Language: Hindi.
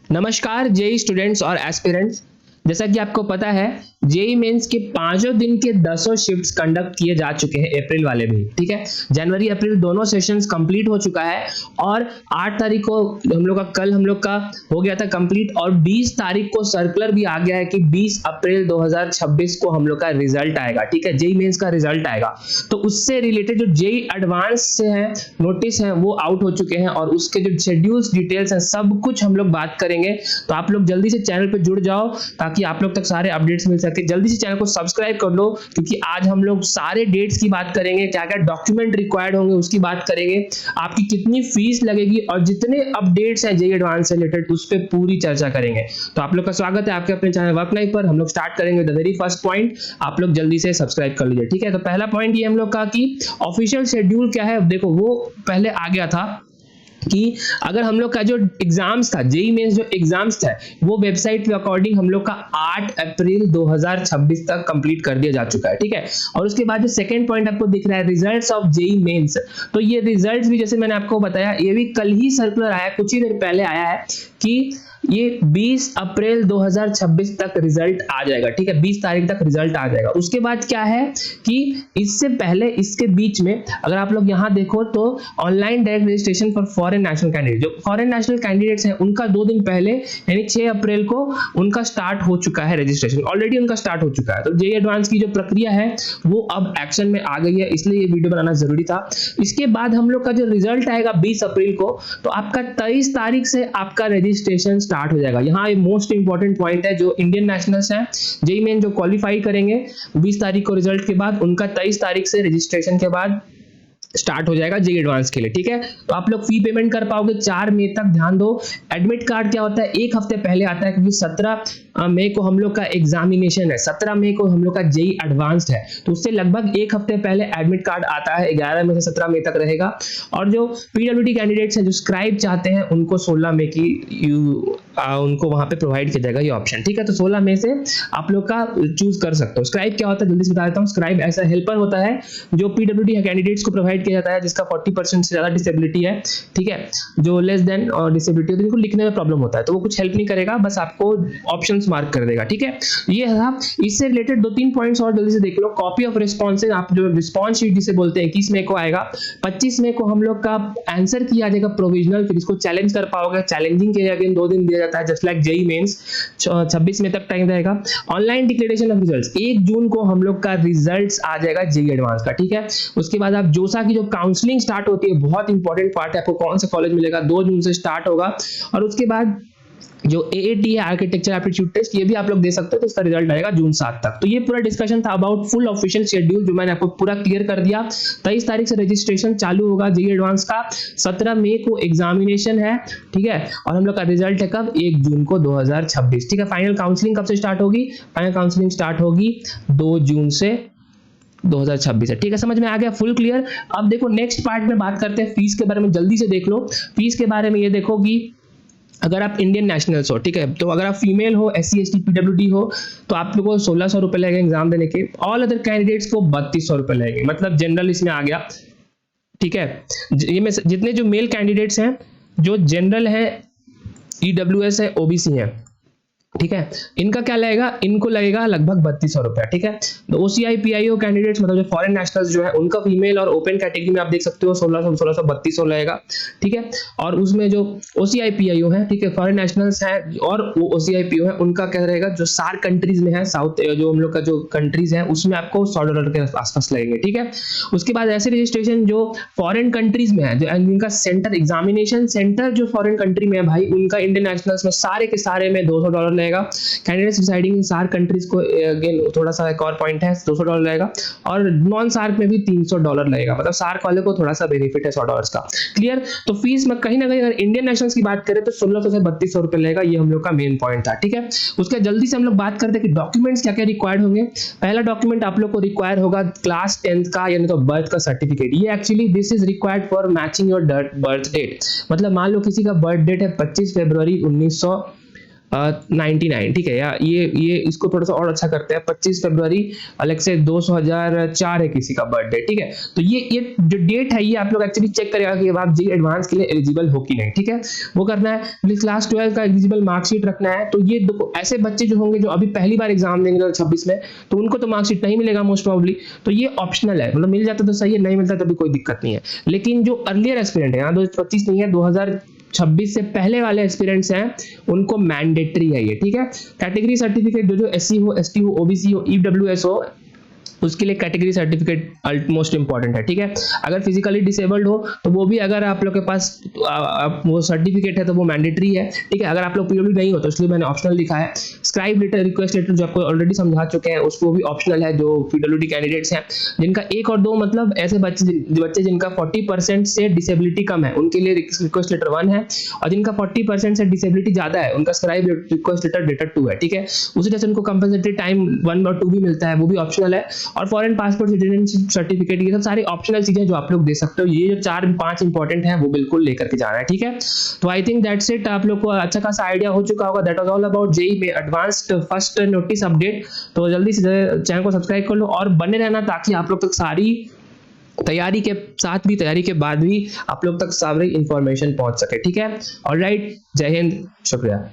नमस्कार जेई स्टूडेंट्स और एस्पिरेंट्स। जैसा कि आपको पता है जेई मेंस के पांचों दिन के 10 शिफ्ट्स कंडक्ट किए जा चुके हैं अप्रैल वाले भी। ठीक है, जनवरी अप्रैल दोनों सेशंस कंप्लीट हो चुका है और 8 तारीख को हम लोग का हो गया था कंप्लीट और 20 तारीख को सर्कुलर भी आ गया है कि 20 अप्रैल 2026 को हम लोग का रिजल्ट आएगा। ठीक है, जेई मेंस का रिजल्ट आएगा। तो उससे रिलेटेड जो जेई एडवांस से है नोटिस है वो आउट हो चुके हैं और उसके जो शेड्यूल्स डिटेल्स हैं सब कुछ हम लोग बात करेंगे। तो आप लोग जल्दी से चैनल पे जुड़ जाओ ताकि आप लोग तक सारे अपडेट्स मिल सके। जल्दी से चैनल को सब्सक्राइब कर लो क्योंकि आज हम लोग सारे डेट्स की बात करेंगे, क्या क्या डॉक्यूमेंट रिक्वायर्ड होंगे उसकी बात करेंगे, आपकी कितनी फीस लगेगी और जितने अपडेट्स हैं जेई एडवांस से रिलेटेड उस पर पूरी चर्चा करेंगे। तो आप लोग का स्वागत है आपके अपने चैनल वर्क लाइफ पर। हम लोग स्टार्ट करेंगे द वेरी फर्स्ट पॉइंट, आप लोग जल्दी से सब्सक्राइब कर लीजिए। ठीक है, तो पहला पॉइंट ये हम लोग का कि ऑफिशियल शेड्यूल क्या है। देखो वो पहले आ गया था कि अगर हम लोग का जो एग्जाम्स था जेई मेंस जो एग्जाम्स था वो वेबसाइट के अकॉर्डिंग हम लोग का 8 अप्रैल 2026 तक कंप्लीट कर दिया जा चुका है। ठीक है, और उसके बाद जो सेकंड पॉइंट आपको दिख रहा है रिजल्ट्स ऑफ जेई मेंस, तो ये रिजल्ट्स भी जैसे मैंने आपको बताया ये भी कल ही सर्कुलर आया, कुछ ही देर पहले आया है कि ये 20 अप्रैल 2026 तक रिजल्ट आ जाएगा। ठीक है, 20 तारीख तक रिजल्ट आ जाएगा। उसके बाद क्या है कि इससे पहले इसके बीच में अगर आप लोग यहाँ देखो तो online direct registration for foreign national candidate, जो फॉरेन नेशनल कैंडिडेट्स हैं उनका 2 दिन पहले यानी 6 अप्रैल को उनका स्टार्ट हो चुका है, रजिस्ट्रेशन ऑलरेडी उनका स्टार्ट हो चुका है। तो जेई एडवांस की जो प्रक्रिया है वो अब एक्शन में आ गई है, इसलिए ये वीडियो बनाना जरूरी था। इसके बाद हम लोग का जो रिजल्ट आएगा 20 अप्रैल को, तो आपका 23 तारीख से आपका रजिस्ट्रेशन स्टार्ट हो जाएगा। यहाँ ये मोस्ट इंपॉर्टेंट पॉइंट है, जो इंडियन नेशनल्स हैं जेई मेन जो क्वालिफाई करेंगे 20 तारीख को रिजल्ट के बाद, उनका 23 तारीख से रजिस्ट्रेशन के बाद स्टार्ट हो जाएगा जेई एडवांस के लिए। ठीक है, तो आप लोग फी पेमेंट कर पाओगे 4 मई तक। ध्यान दो, एडमिट कार्ड क्या होता है एक हफ्ते पहले आता है क्योंकि 17 मई को हम लोग का एग्जामिनेशन है, 17 मई को हम लोग का जेई एडवांस्ड है, तो उससे लगभग एक हफ्ते पहले एडमिट कार्ड आता है। 11 मई से 17 मई तक रहेगा। और जो पीडब्ल्यूडी कैंडिडेट्स हैं जो स्क्राइब चाहते हैं उनको 16 मई की उनको वहां पे प्रोवाइड किया जाएगा ये ऑप्शन। ठीक है, तो 16 मई से आप लोग का चूज कर सकते हो। स्क्राइब क्या होता है जल्दी से बता देता हूँ। स्क्राइब ऐसा हेल्पर होता है जो पीडब्ल्यूडी कैंडिडेट्स को प्रोवाइड किया जाता है जिसका 40% से ज्यादा डिसेबिलिटी है। ठीक है, जो लेस देन और डिसेबिलिटी है जिनको लिखने में प्रॉब्लम होता है तो वो कुछ हेल्प नहीं करेगा, बस आपको ऑप्शंस मार्क कर देगा। ठीक है, ये था। इससे रिलेटेड 2-3 पॉइंट्स और जल्दी से देख लो। कॉपी ऑफ रिस्पॉन्सेज, आप जो रिस्पॉन्स शीट जिसे बोलते हैं 21 मई को आएगा। 25 मई को हम लोग का आंसर किया जाएगा प्रोविजनल, फिर इसको चैलेंज कर पाओगे। चैलेंजिंग के लिए अगेन 2 दिन दिया जाता है जस्ट लाइक जेई मेंस। 26 मई तक टाइम रहेगा। ऑनलाइन डिक्लेरेशन ऑफ रिजल्ट्स 1 जून को हम लोग का रिजल्ट्स आ जाएगा जेई एडवांस का। ठीक है, उसके बाद आप जोसा की जो काउंसलिंग स्टार्ट होती है, बहुत इंपॉर्टेंट पार्ट है, आपको कौन सा कॉलेज मिलेगा 2 जून से स्टार्ट होगा। और उसके बाद जो एएटी है आर्किटेक्चर एप्टीट्यूड टेस्ट, ये भी आप लोग दे सकते हो, तो इसका रिजल्ट आएगा जून 7 तक। तो ये पूरा डिस्कशन था अबाउट फुल ऑफिशियल शेड्यूल जो मैंने आपको पूरा क्लियर कर दिया। 23 तारीख से रजिस्ट्रेशन चालू होगा जेई एडवांस का, 17 मई को एग्जामिनेशन है। ठीक है, और हम लोग का रिजल्ट है कब 1 जून को 2026। ठीक है, फाइनल काउंसलिंग कब से स्टार्ट होगी? फाइनल काउंसलिंग स्टार्ट होगी 2 जून से 2026 है। ठीक है, समझ में आ गया? Full clear. अब देखो नेक्स्ट पार्ट में बात करते हैं फीस के बारे में। जल्दी से देख लो फीस के बारे में। ये देखो कि अगर आप इंडियन नेशनल्स हो, ठीक है, तो अगर आप फीमेल हो, एससी एसटी पीडब्ल्यूडी हो, तो आप लोगों को 1600 रुपए लगेंगे एग्जाम देने के। ऑल अदर कैंडिडेट्स को 3200 रुपए लगेंगे, मतलब जनरल इसमें आ गया। ठीक है, ये में जितने जो मेल कैंडिडेट्स हैं जो जनरल है, ईडब्ल्यूएस है, ओबीसी है, ठीक है, इनका क्या लगेगा? इनको लगेगा लगभग 3200 रुपया। ठीक है, तो ओसीआई पीआईओ कैंडिडेट्स मतलब जो फॉरेन नेशनल्स जो है उनका फीमेल और ओपन कैटेगरी में आप देख सकते हो 1600 3200 लगेगा। ठीक है, और उसमें जो ओसीआई पीआईओ है, ठीक है, फॉरेन नेशनल्स है और ओसीआई पीओ है, उनका क्या रहेगा? जो सार्क कंट्रीज में है, साउथ जो हम लोग का जो कंट्रीज है उसमें आपको $100 के आसपास लगेंगे। ठीक है, उसके बाद ऐसे रजिस्ट्रेशन जो फॉरेन कंट्रीज में है, जो इनका सेंटर एग्जामिनेशन सेंटर जो फॉरेन कंट्री में है भाई, उनका इंडियन नेशनल्स में सारे के सारे में $200 लगेगा। Candidates residing in SAARC countries को अगेन थोड़ा सा एक और पॉइंट है, $200 लगेगा। और नॉन सार्क में भी $300 लगेगा, मतलब सार्क वाले को थोड़ा सा बेनिफिट है $100 का। क्लियर? तो फीस में कहीं ना कहीं अगर इंडियन नेशनल्स की बात करें तो 1600 से 3200 रुपए लगेगा। ये हम लोग का मेन पॉइंट था। ठीक है, उसके जल्दी से हम लोग बात करते हैं कि डॉक्यूमेंट्स क्या क्या रिक्वायर्ड होंगे। पहला डॉक्यूमेंट आप लोग को रिक्वायर होगा क्लास 10th का यानी तो बर्थ का सर्टिफिकेट। ये actually this is required for matching your birth date. मतलब मान लो किसी का बर्थ डेट है 25 फरवरी 99, ठीक है। या ये इसको थोड़ा सा और अच्छा करते हैं, 25 फरवरी अलग से 2004 है किसी का बर्थडे, ठीक है। तो ये जो डेट है ये आप लोग एक्चुअली चेक करेगा कि आप जी एडवांस के लिए एलिजिबल हो कि नहीं, ठीक है। वो करना है। क्लास 12 का एलिजिबल मार्कशीट रखना है। तो ये देखो ऐसे बच्चे जो होंगे जो अभी पहली बार एग्जाम देंगे 2026 में, तो उनको तो मार्कशीट नहीं मिलेगा मोस्ट प्रोबेबली। तो ये ऑप्शनल है, मतलब मिल जाता तो सही है, नहीं मिलता तो भी कोई दिक्कत नहीं है। लेकिन जो अर्लियर एस्पिरेंट है, यहाँ 2025 नहीं है, 2026 से पहले वाले एक्सपीरियंस हैं उनको मैंडेटरी है ये, ठीक है। कैटेगरी सर्टिफिकेट जो एससी हो, एसटी हो, ओबीसी हो, ईडब्ल्यूएस हो, उसके लिए कैटेगरी सर्टिफिकेट मोस्ट इंपॉर्टेंट है, ठीक है। अगर फिजिकली डिसेबल्ड हो तो वो भी अगर आप लोग के पास वो सर्टिफिकेट है तो वो मैंडेटरी है, ठीक है। अगर आप लोग पीडब्ल्यू नहीं हो तो इसलिए मैंने ऑप्शनल लिखा है। स्क्राइब लेटर, रिक्वेस्ट लेटर जो आपको ऑलरेडी समझा चुके हैं, उसको भी ऑप्शनल है। जो पीडब्ल्यूडी कैंडिडेट्स हैं जिनका 1 और 2 मतलब ऐसे बच्चे जिनका 40% से डिसेबिलिटी कम है उनके लिए रिक्वेस्ट लेटर 1 है, और जिनका 40% से डिसेबिलिटी ज्यादा है उनका स्क्राइब रिक्वेस्ट लेटर 2 है, ठीक है। उसी तरह से उनको कंपनसेटरी टाइम 1 और 2 भी मिलता है, वो भी ऑप्शनल है। और फॉरेन पासपोर्ट, सिटीजनशिप सर्टिफिकेट, ये सब सारी ऑप्शनल चीजें जो आप लोग दे सकते हो। ये जो 4-5 इंपॉर्टेंट हैं वो बिल्कुल लेकर के जाना है, ठीक है। तो आई थिंक दैट्स इट। आप लोग को अच्छा खासा आइडिया हो चुका होगा। That was all about JEE में एडवांस्ड फर्स्ट नोटिस अपडेट। तो जल्दी से चैनल को सब्सक्राइब कर लो और बने रहना, ताकि आप लोग तक सारी तैयारी के साथ भी, तैयारी के बाद भी आप लोग तक सारी इंफॉर्मेशन पहुंच सके, ठीक है। ऑलराइट, जय हिंद, शुक्रिया।